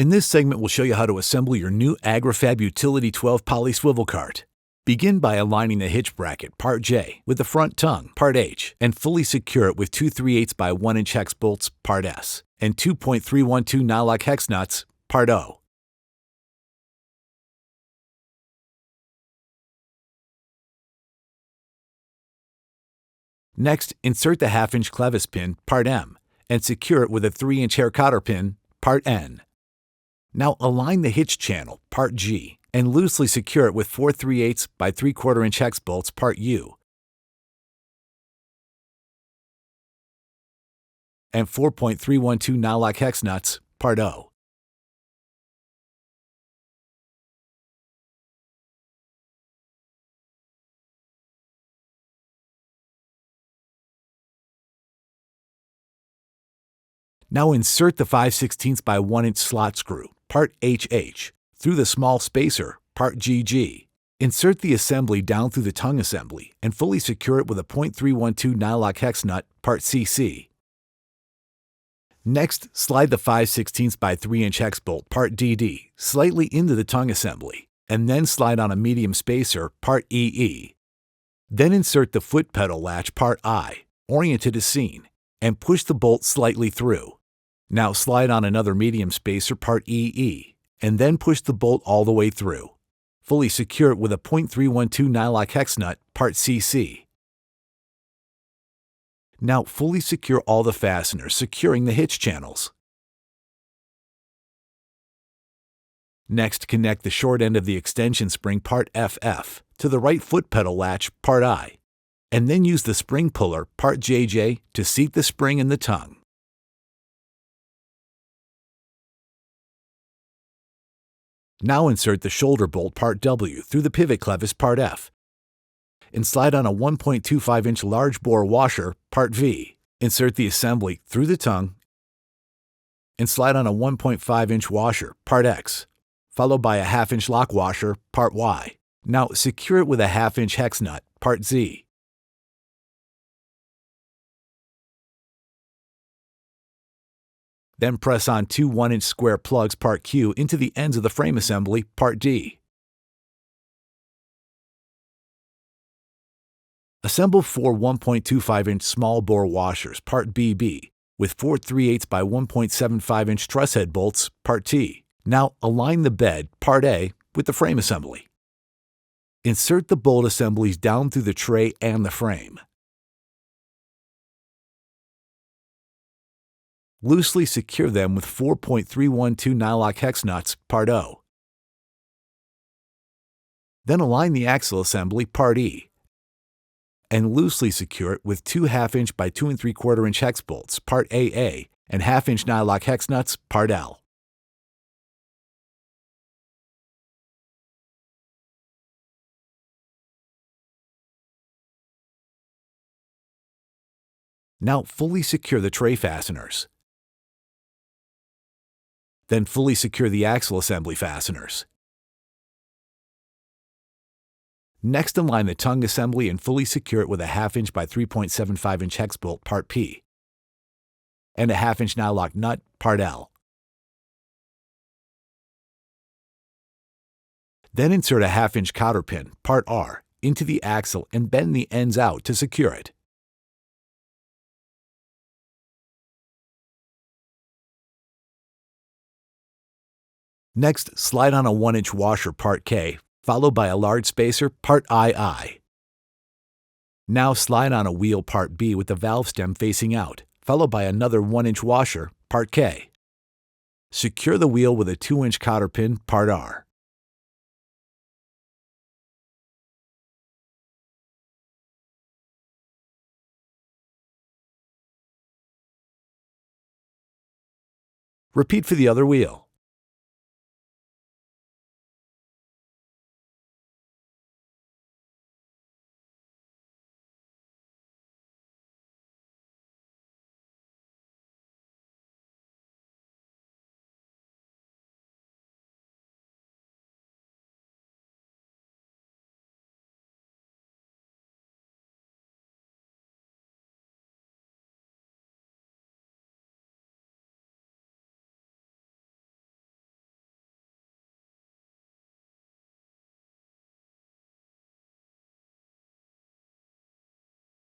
In this segment, we'll show you how to assemble your new Agri-Fab Utility 12 Poly Swivel Cart. Begin by aligning the hitch bracket, Part J, with the front tongue, Part H, and fully secure it with 2 3/8 by 1 inch hex bolts, Part S, and 2.312 nylock hex nuts, Part O. Next, insert the 1/2 inch clevis pin, Part M, and secure it with a 3 inch hair cotter pin, Part N. Now align the hitch channel, Part G, and loosely secure it with 4 3/8 by 3/4 inch hex bolts, Part U, and 4.312 nylock hex nuts, Part O. Now insert the 5/16 by 1 inch slot screw, Part HH, through the small spacer, Part GG. Insert the assembly down through the tongue assembly and fully secure it with a 0.312 nylock hex nut, Part CC. Next, slide the 5/16 by 3 inch hex bolt, Part DD, slightly into the tongue assembly, and then slide on a medium spacer, Part EE. Then insert the foot pedal latch, Part I, oriented as seen, and push the bolt slightly through. Now slide on another medium spacer, Part EE, and then push the bolt all the way through. Fully secure it with a 0.312 nylock hex nut, Part CC. Now fully secure all the fasteners, securing the hitch channels. Next, connect the short end of the extension spring, Part FF, to the right foot pedal latch, Part I, and then use the spring puller, Part JJ, to seat the spring in the tongue. Now insert the shoulder bolt, Part W, through the pivot clevis, Part F, and slide on a 1.25 inch large bore washer, Part V. Insert the assembly through the tongue and slide on a 1.5 inch washer, Part X, followed by a 1/2 inch lock washer, Part Y. Now secure it with a 1/2 inch hex nut, Part Z. Then press on 2 1 inch square plugs, Part Q, into the ends of the frame assembly, Part D. Assemble 4 1.25 inch small bore washers, Part BB, with 4 3/8 by 1.75 inch truss head bolts, Part T. Now align the bed, Part A, with the frame assembly. Insert the bolt assemblies down through the tray and the frame. Loosely secure them with 4.312 nylock hex nuts, Part O. Then align the axle assembly, Part E, and loosely secure it with 2 1/2 inch by 2 3/4 inch hex bolts, Part AA, and 1/2 inch nylock hex nuts, Part L. Now fully secure the tray fasteners. Then fully secure the axle assembly fasteners. Next, align the tongue assembly and fully secure it with a 1/2 inch by 3.75 inch hex bolt, Part P, and a 1/2 inch nylock nut, Part L. Then insert a 1/2 inch cotter pin, Part R, into the axle and bend the ends out to secure it. Next, slide on a 1 inch washer, Part K, followed by a large spacer, Part II. Now slide on a wheel, Part B, with the valve stem facing out, followed by another 1 inch washer, Part K. Secure the wheel with a 2 inch cotter pin, Part R. Repeat for the other wheel.